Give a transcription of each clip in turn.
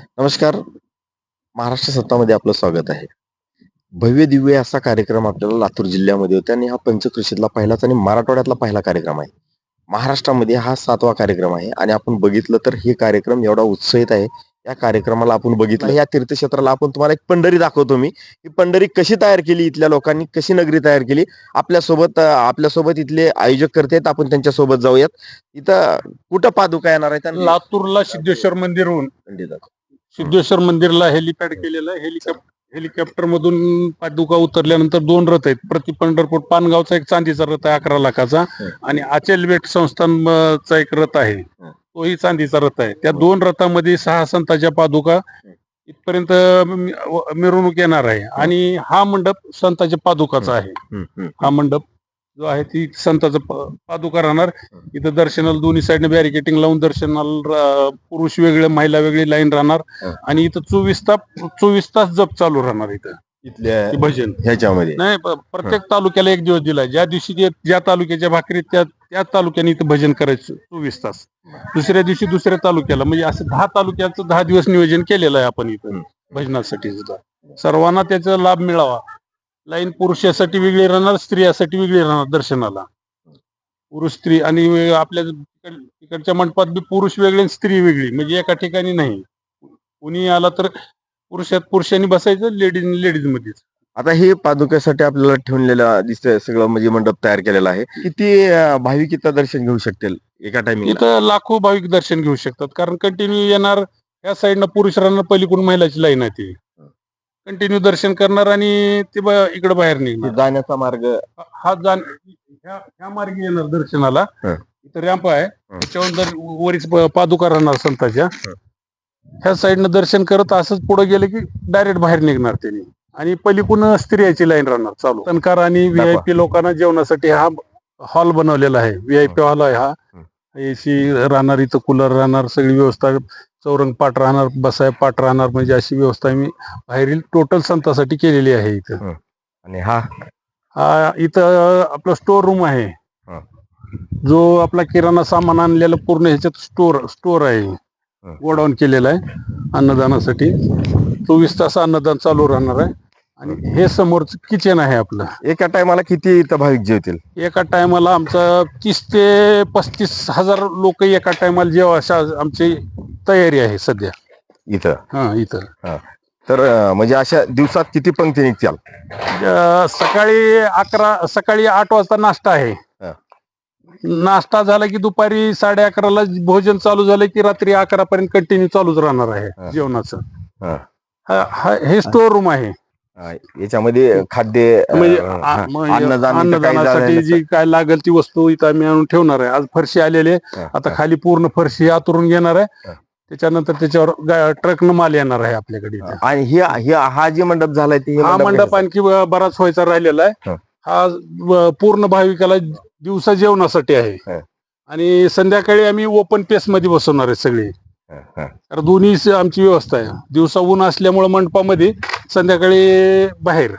नमस्कार. महाराष्ट्र सत्तामध्ये आपलं स्वागत आहे. भव्य दिव्य असा कार्यक्रम आपल्याला लातूर जिल्ह्यामध्ये होता आणि हा पंचक्रोशीतला पहिलाच आणि मराठवाड्यातला पहिला कार्यक्रम आहे. महाराष्ट्रामध्ये हा 7वा कार्यक्रम आहे आणि आपण बघितलं तर हे कार्यक्रम एवढा उत्साहित आहे. या कार्यक्रमाला आपण बघितलं या तीर्थक्षेत्राला आपण तुम्हाला एक पंढरी दाखवतो मी. ही पंढरी कशी तयार केली, इथल्या लोकांनी कशी नगरी तयार केली, आपल्यासोबत इथले आयोजक करते आहेत. आपण त्यांच्या सोबत जाऊयात. इथं कुठं पादुका येणार आहेत आणि लातूरला सिद्धेश्वर मंदिरहून सिद्धेश्वर मंदिरला हेलिपॅड केलेलं आहे. हेलिकॉप्टर मधून पादुका उतरल्यानंतर 2 रथ आहेत. प्रति पंढरपूर पानगावचा एक चांदीचा रथ आहे 11 लाखाचा आणि आचलबेट संस्थानचा एक रथ आहे, तोही चांदीचा रथ आहे. त्या 2 रथामध्ये 6 संतांच्या पादुका इथपर्यंत मिरवणूक येणार आहे आणि हा मंडप संतांच्या पादुकाचा आहे. हा मंडप जो आहे ती संतांचा पादुका राहणार. इथं दर्शनाला दोन्ही साईडने बॅरिकेटिंग लावून दर्शनाला पुरुष वेगळे महिला वेगळी लाईन राहणार आणि इथं 24 तास जप चालू राहणार. इथं इथल्या भजन ह्याच्यामध्ये नाही, प्रत्येक तालुक्याला एक दिवस दिलाय. ज्या दिवशी ज्या तालुक्याच्या भाकरी त्या तालुक्याने इथं भजन करायचं 24 तास. दुसऱ्या दिवशी दुसऱ्या तालुक्याला, म्हणजे असं 10 तालुक्याचं 10 दिवस नियोजन केलेलं आहे आपण इथं भजनासाठी सुद्धा. सर्वांना त्याचा लाभ मिळावा. लाईन पुरुषासाठी वेगळी राहणार, स्त्रियासाठी वेगळी राहणार दर्शनाला. पुरुष स्त्री आणि आपल्या तिकडच्या मंडपात बी पुरुष वेगळे आणि स्त्री वेगळी, म्हणजे एका ठिकाणी नाही. कुणी आला तर पुरुषांनी बसायचं, लेडीज मध्येच. आता हे पादुक्यासाठी आपल्याला ठेवलेलं दिसतंय सगळं, म्हणजे मंडप तयार केलेला आहे. किती भाविक इथं दर्शन घेऊ शकतील एका टाइमिंग? इथं लाखो भाविक दर्शन घेऊ शकतात, कारण कंटिन्यू येणार. या साईडनं पुरुष राहणार, पलीकडून महिलाची लाईन आहे ती. कंटिन्यू दर्शन करणार आणि ते इकडे बाहेर निघणार. जाण्याचा मार्ग हा ह्या मार्गे येणार दर्शनाला. इथं रॅम्प आहे, त्याच्यावर वरीच पादुका राहणार संतांच्या. ह्या साईडनं दर्शन करत असंच पुढे गेलं की डायरेक्ट बाहेर निघणार त्यांनी आणि पलीकडून स्त्रियाची लाईन राहणार चालू. तनकार आणि व्हीआयपी लोकांना जेवणासाठी हा हॉल बनवलेला आहे. व्हीआयपी हॉल आहे हा. एसी राहणार, इथं कूलर राहणार, सगळी व्यवस्था. चौरंग पाट राहणार, बसाय पाट राहणार, म्हणजे अशी व्यवस्था मी बाहेरील टोटल संतांसाठी केलेली आहे इथं. आणि हा इथं आपलं स्टोर रूम आहे, जो आपला किराणा सामान आणलेलं पूर्ण ह्याच्यात स्टोर आहे, गोडाऊन केलेला आहे अन्नदानासाठी. 24 तास अन्नदान चालू राहणार आहे. आणि हे समोरचं किचन आहे आपलं. एका टायमाला किती इथं भाविक जेवतील? एका टायमाला आमचं 30 ते 35 हजार लोक एका टायमाला जेव्हा आमची तयारी आहे सध्या इथं. इथं तर म्हणजे अशा दिवसात किती पंक्ती निघतील? सकाळी 8 वाजता नाश्ता आहे. नाश्ता झाला की दुपारी 11:30ला भोजन चालू झालं की रात्री 11 पर्यंत कंटिन्यू चालूच राहणार आहे जेवणाचं. हे स्टोर रूम आहे. याच्यामध्ये खाद्य अन्नदानासाठी जी काय लागेल ती वस्तू इथं आम्ही आणून ठेवणार आहे. आज फरशी आलेले, आता खाली पूर्ण फरशी आतरून घेणार आहे. त्याच्यानंतर त्याच्यावर ट्रकनं माल येणार आहे आपल्याकडे. आणि हा जे मंडप झालाय ते हा मंडप आणखी बराच व्हायचा राहिलेला आहे. हा पूर्ण भाविकाला दिवसा जेवणासाठी आहे आणि संध्याकाळी आम्ही ओपन पेस मध्ये बसवणार आहे सगळे. तर दोन्ही आमची व्यवस्था आहे. दिवसा ऊन असल्यामुळे मंडपामध्ये, संध्याकाळी बाहेर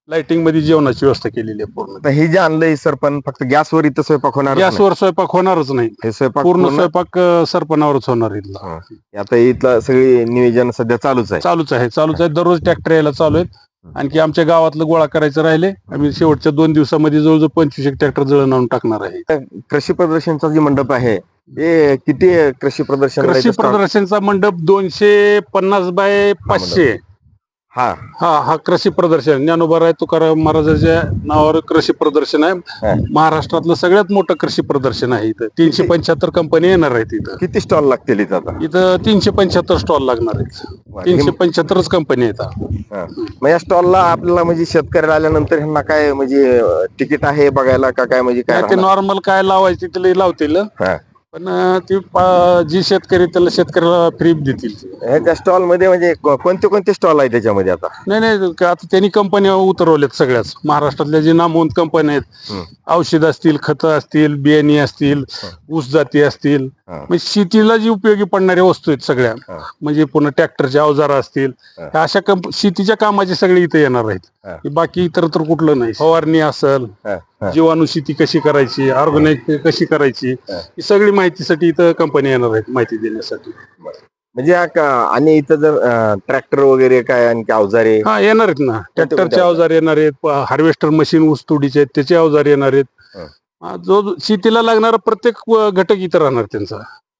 लाइटिंग मध्ये जेवणाची व्यवस्था केलेली आहे पूर्ण. हे जे आणलंय सरपण फक्त गॅसवर इथं स्वयंपाक होणार? गॅसवर स्वयंपाक होणारच नाही, हे स्वयंपाक पूर्ण स्वयंपाक सरपणावरच होणार इथला. आता इथलं सगळी नियोजन सध्या चालूच आहे. दररोज ट्रॅक्टर यायला चालू आहेत. आणखी आमच्या गावातलं गोळा करायचं राहिले. आम्ही शेवटच्या 2 दिवसामध्ये जवळजवळ 25 ट्रॅक्टर जळण आणून टाकणार आहे. कृषी प्रदर्शनचा जे मंडप आहे ते किती कृषी प्रदर्शनचा मंडप 250 बाय 500. हा कृषी प्रदर्शन ज्ञानोबा तुकाराम महाराजांच्या नावावर कृषी प्रदर्शन आहे. महाराष्ट्रातलं सगळ्यात मोठं कृषी प्रदर्शन आहे. इथं 375 कंपनी येणार आहेत. इथं किती स्टॉल लागतील इथं 375 स्टॉल लागणार आहेत. 375च कंपनी आहेत. मग या स्टॉलला आपल्याला म्हणजे शेतकऱ्याला आल्यानंतर ह्यांना काय म्हणजे तिकीट आहे बघायला का काय? म्हणजे काय ते नॉर्मल काय लावायचे ते लावतील, पण ती जी शेतकऱ्याला फ्री देतील. ह्याच्या स्टॉल मध्ये म्हणजे कोणते स्टॉल आहे त्याच्यामध्ये? आता नाही आता त्यांनी कंपन्या उतरवल्यात सगळ्याच महाराष्ट्रातल्या जे नामवंत कंपन्या आहेत. औषध असतील, खतं असतील, बियाणी असतील, ऊस जाती असतील, म्हणजे शेतीला जी उपयोगी पडणाऱ्या वस्तू आहेत सगळ्या, म्हणजे पुन्हा ट्रॅक्टरचे अवजार असतील, अशा शेतीच्या कामाचे सगळे इथे येणार आहेत. बाकी इतर तर कुठलं नाही. फवारणी असेल, जीवाणू शेती कशी करायची, ऑर्गॅनिक कशी करायची, ही सगळी माहितीसाठी इथं कंपनी येणार आहेत माहिती देण्यासाठी. म्हणजे आणि इथं जर ट्रॅक्टर वगैरे काय आणखी अवजारे हा येणार आहेत ना, ट्रॅक्टरचे अवजार? अवजार येणार आहेत, हार्वेस्टर मशीन ऊसतोडीचे आहेत त्याचे अवजार येणार आहेत. हं. जो शेतीला लागणारा प्रत्येक घटक इथं राहणार त्यांचा,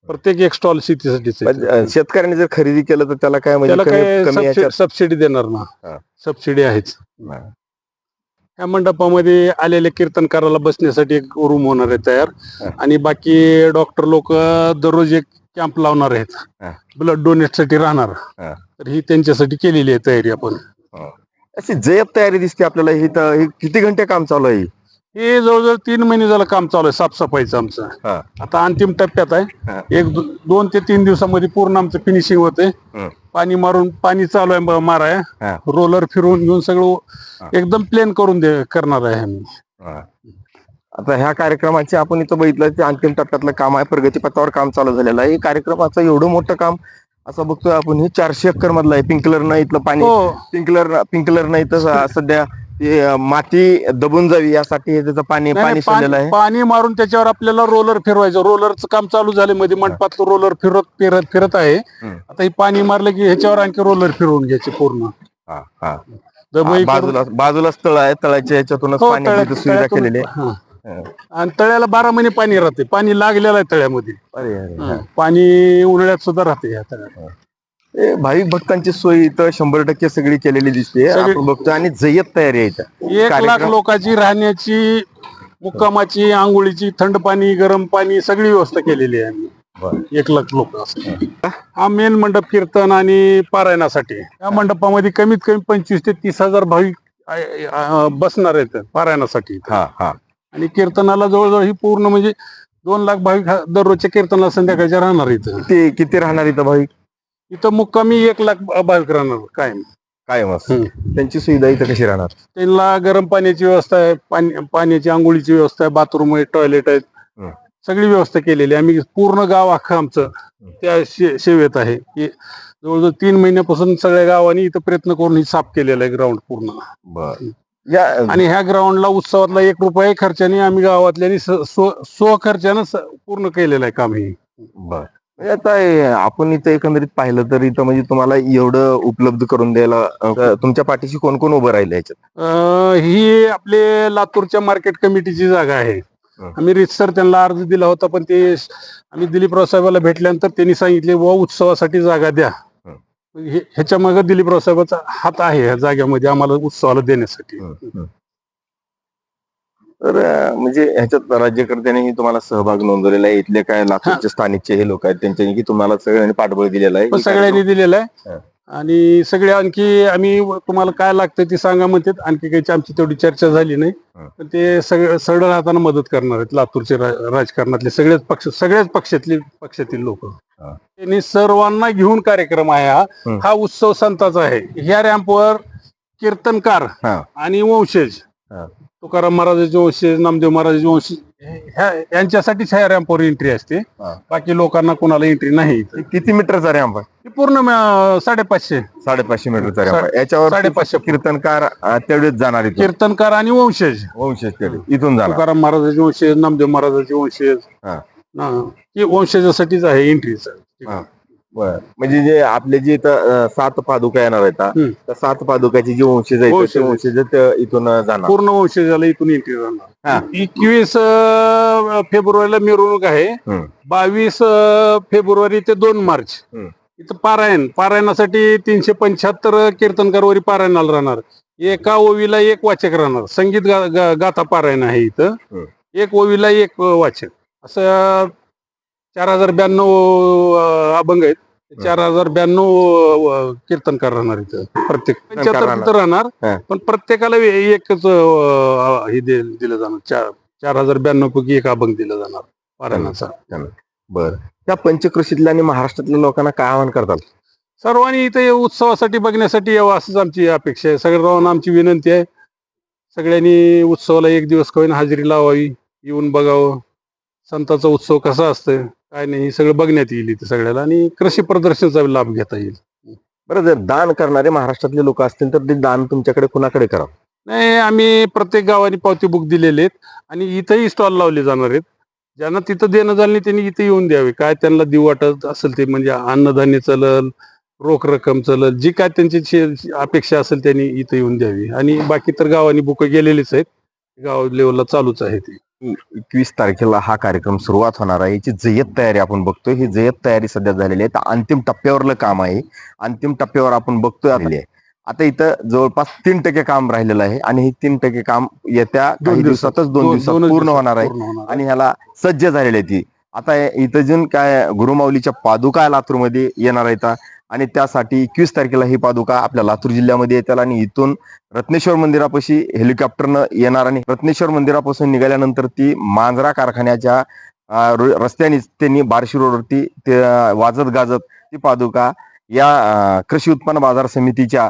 प्रत्येक एक स्टॉल शेतीसाठीच आहे. पण शेतकऱ्यांनी जर खरेदी केलं तर त्याला काय म्हणजे त्याला काय कमी याच्यात सबसिडी देणार ना, हा. सबसिडी आहेच. हा. या मंडपामध्ये आलेल्या कीर्तनकाराला बसण्यासाठी एक रूम होणार आहे तयार, हा. आणि बाकी डॉक्टर लोक दररोज एक कॅम्प लावणार आहेत, हा. ब्लड डोनेट साठी राहणार. हा. तर ही त्यांच्यासाठी केलेली आहे तयारी आपण. अशी जय्यत तयारी दिसते आपल्याला. ही किती घंटे काम चालू आहे? हे जवळजवळ 3 महिने झालं काम चालू आहे साफसफाईचं आमचं. हा. आता अंतिम टप्प्यात आहे. हा. 2 ते 3 दिवसामध्ये पूर्ण आमचं फिनिशिंग होते. हं. पाणी मारून, पाणी चालू आहे माराय, हा. रोलर फिरवून घेऊन हा. सगळं एकदम प्लेन करून करणार आहे आम्ही. हा. आता ह्या कार्यक्रमाचे आपण इथं बघितलं ते अंतिम टप्प्यातलं काम आहे, प्रगतीपथावर काम चालू झालेलं आहे. हे कार्यक्रमाचं एवढं मोठं काम असं बघतोय आपण, हे 400 एकर मधलं आहे. पिंकलरनं इथलं पाणी, हो, पिंकलरनं इथं सध्या ते माती दबून जावी यासाठी हे त्याचं पाणी नाही, सोडलेलं आहे. पाणी मारून त्याच्यावर आपल्याला रोलर फिरवायचं. रोलरचं काम चालू झाले, मध्ये मंडपातलं रोलर फिरत आहे. हं. आता हे पाणी मारलं की ह्याच्यावर आणखी रोलर फिरवून घ्यायचे पूर्ण. हा. हा. दबाई करून- बाजूलाच तळ आहे, तळाच्या याच्यातूनच हो, पाण्याची सुविधा तळ्यातून- केलेली आहे. हा. हं. आणि तळ्याला 12 महिने पाणी राहते, पाणी लागलेलं आहे तळ्यामध्ये. अरे अरे, हा. पाणी उन्हाळ्यात सुद्धा राहते या तळ्यात. हे भाविक भक्तांची सोय इथं 100% सगळी केलेली दिसते. सगळी- आपण बघतो आणि जय्यत तयारी आहे इथं. 1 लाख लोकांची राहण्याची, मुक्कामाची, आंघोळीची, थंड पाणी, गरम पाणी सगळी व्यवस्था केलेली आहे आम्ही. बरं. 1 लाख लोक असतात. हा मेन मंडप कीर्तन आणि पारायणासाठी. या मंडपामध्ये कमीत कमी 25 ते 30 हजार भाविक बसणार आहेत पारायणासाठी. हा. हा. आणि कीर्तनाला जवळजवळ ही पूर्ण म्हणजे 2 लाख भाविक दररोजच्या कीर्तनाला संध्याकाळच्या राहणार इथं. किती राहणार इथं भाविक? इथं मुक्कामी 1 लाख भाविक राहणार कायम. काय मस्त. त्यांची सुविधा इथं कशी राहणार? त्यांना गरम पाण्याची व्यवस्था आहे, पाण्याची आंघोळीची व्यवस्था आहे, बाथरूम आहे, टॉयलेट आहेत, हं. सगळी व्यवस्था केलेली आहे. आम्ही पूर्ण गाव अख्खं आमचं त्या सेवेत आहे. की जवळजवळ 3 महिन्यापासून सगळ्या गावांनी इथं प्रयत्न करून ही साफ केलेलं आहे ग्राउंड पूर्ण. बर. आणि ह्या ग्राउंडला उत्सवातला 1 रुपया खर्चाने आम्ही गावातल्यानी स्वखर्चानं पूर्ण केलेलं आहे काम हे. बर. आता आपण इथं एकंदरीत पाहिलं तर इथं म्हणजे तुम्हाला एवढं उपलब्ध करून द्यायला तुमच्या पाठीशी कोण कोण उभं राहिलं याच्यात? ही आपले लातूरच्या मार्केट कमिटीची जागा आहे. आम्ही रितसर त्यांना अर्ज दिला होता, पण ते आम्ही दिलीपराव साहेबाला भेटल्यानंतर त्यांनी सांगितले बुवा उत्सवासाठी जागा द्या. ह्याच्या मागे दिलीपराव साहेबांचा हात आहे ह्या जागेमध्ये आम्हाला उत्सवाला देण्यासाठी. तर म्हणजे ह्याच्यात राज्यकर्त्यांनीही तुम्हाला सहभाग नोंदवलेला आहे. इथले काय लातूरचे स्थानिकचे हे लोक आहेत त्यांच्यानी की तुम्हाला सगळ्यांनी पाठबळ दिलेलं आहे? सगळ्यांनी दिलेलं आहे. आणि सगळे आणखी आम्ही तुम्हाला काय लागतं ते सांगा म्हणतात. आणखी काही आमची तेवढी चर्चा झाली नाही, पण ते सगळं सरळ राहताना मदत करणार आहेत. लातूरचे राजकारणातले सगळ्याच पक्षातील लोक. त्यांनी सर्वांना घेऊन कार्यक्रम आहे हा उत्सव संताचा आहे. ह्या रॅम्पवर कीर्तनकार आणि वंशज, तुकाराम महाराजांचे वंशज, नामदेव महाराजांचे वंशज यांच्यासाठीच ह्या रॅम्पवर एंट्री असते. बाकी लोकांना कोणाला एंट्री नाही. किती मीटरचा रॅम्प आहे? पूर्ण 550 मीटरचा रॅम्प आहे. याच्यावर 550 कीर्तनकार तेवढेच जाणार आहेत? कीर्तनकार आणि वंशज इथून जाणार. तुकाराम महाराजांचे वंशज, नामदेव महाराजांचे वंशज, हे वंशजासाठीच आहे एंट्रीच. बर. म्हणजे जे आपले जे इथं 7 पादुका येणार आहेत, त्या 7 पादुकाची जी वंशज आहेत ते वंशज इथून जाणार. पूर्ण वंशजाला इथून एंट्री राहणार. 21 फेब्रुवारीला मिरवणूक आहे. 22 फेब्रुवारी ते 2 मार्च इथं पारायणासाठी 375 कीर्तनकारवरी पारायणाला राहणार. एका ओवीला 1 वाचक राहणार. संगीत गाथा पारायण आहे इथं. 1 ओवीला 1 वाचक, असं 4092 अभंग आहेत. 4092 कीर्तनकार राहणार इथं. प्रत्येक 75 तिथं राहणार, पण प्रत्येकाला एकच हे दिलं जाणार. 4092 पैकी 1 अभंग दिला जाणार पारायणाचा. बर. त्या पंचक्रोशीतल्या आणि महाराष्ट्रातल्या लोकांना काय आवाहन करतात? सर्वांनी इथे उत्सवासाठी बघण्यासाठी यावं असंच आमची अपेक्षा आहे. सगळ्यांना आमची विनंती आहे, सगळ्यांनी उत्सवाला 1 दिवस का होईना हजेरी लावावी, येऊन बघावं संतांचा उत्सव कसा असतोय काय नाही, हे सगळं बघण्यात येईल इथे सगळ्याला. आणि कृषी प्रदर्शनाचा लाभ घेता येईल. बरं, जर दान करणारे महाराष्ट्रातले लोक असतील तर ते दान तुमच्याकडे कुणाकडे करा? नाही, आम्ही प्रत्येक गावाने पावती बुक दिलेले आहेत आणि इथंही स्टॉल लावले जाणार आहेत. ज्यांना तिथं देणं झालं नाही त्यांनी इथे येऊन द्यावे. काय त्यांना देऊ वाटत असेल ते, म्हणजे अन्नधान्य चलल, रोख रक्कम चलल, जी काय त्यांची अपेक्षा असेल त्यांनी इथे येऊन द्यावी. आणि बाकी तर गावानी बुक गेलेलीच आहेत, गाव लेवलला चालूच आहे ते. 21 तारखेला हा कार्यक्रम सुरुवात होणार आहे. याची जय्यत तयारी आपण बघतोय. ही जय्यत तयारी सध्या झालेली आहे. तर अंतिम टप्प्यावरलं काम आहे. अंतिम टप्प्यावर आपण बघतोय आलेली आहे. आता इथं जवळपास 3% काम राहिलेलं आहे आणि हे 3% काम येत्या काही दिवसातच 2 दिवसात पूर्ण होणार आहे आणि ह्याला सज्ज झालेली आहे ती. आता इथं जून काय गुरुमाऊलीच्या पादुका लातूरमध्ये येणार आहेत आणि त्यासाठी 21 तारखेला ही पादुका आपल्या लातूर जिल्ह्यामध्ये येतील आणि इथून रत्नेश्वर मंदिरापाशी हेलिकॉप्टरनं येणार आणि रत्नेश्वर मंदिरापासून निघाल्यानंतर ती मांजरा कारखान्याच्या रस्त्याने त्यांनी बार्शी रोडवरती ते वाजत गाजत ती पादुका या कृषी उत्पन्न बाजार समितीच्या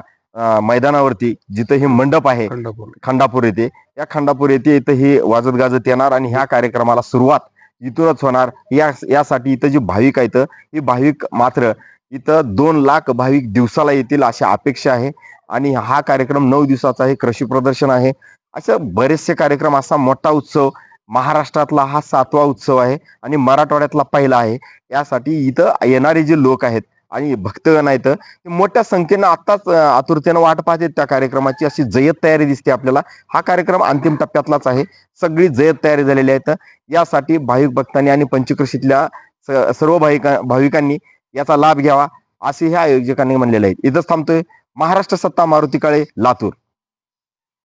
मैदानावरती जिथं हे मंडप आहे खंडापूर येथे, या खंडापूर येथे इथं ही वाजत गाजत येणार आणि ह्या कार्यक्रमाला सुरुवात इथूनच होणार. यासाठी इथं जी भाविक आहेत ही भाविक मात्र इथं 2 लाख भाविक दिवसाला येतील अशी अपेक्षा आहे आणि हा कार्यक्रम 9 दिवसाचा आहे. कृषी प्रदर्शन आहे, असे बरेचसे कार्यक्रम. असा मोठा उत्सव महाराष्ट्रातला हा 7वा उत्सव आहे आणि मराठवाड्यातला पहिला आहे. यासाठी इथं येणारे जे लोक आहेत आणि भक्तगण आहेत ते मोठ्या संख्येनं आत्ताच आतुरतेनं वाट पाहतात त्या कार्यक्रमाची. अशी जय्यत तयारी दिसते आपल्याला. हा कार्यक्रम अंतिम टप्प्यातलाच आहे. सगळी जय्यत तयारी झालेली आहे. यासाठी भाविक भक्तांनी आणि पंचकृषीतल्या सर्व भाविकांनी याचा लाभ घ्यावा असे ह्या आयोजकांनी म्हणलेले आहेत. इथंच थांबतोय. महाराष्ट्र सत्ता, मारुती काळे, लातूर.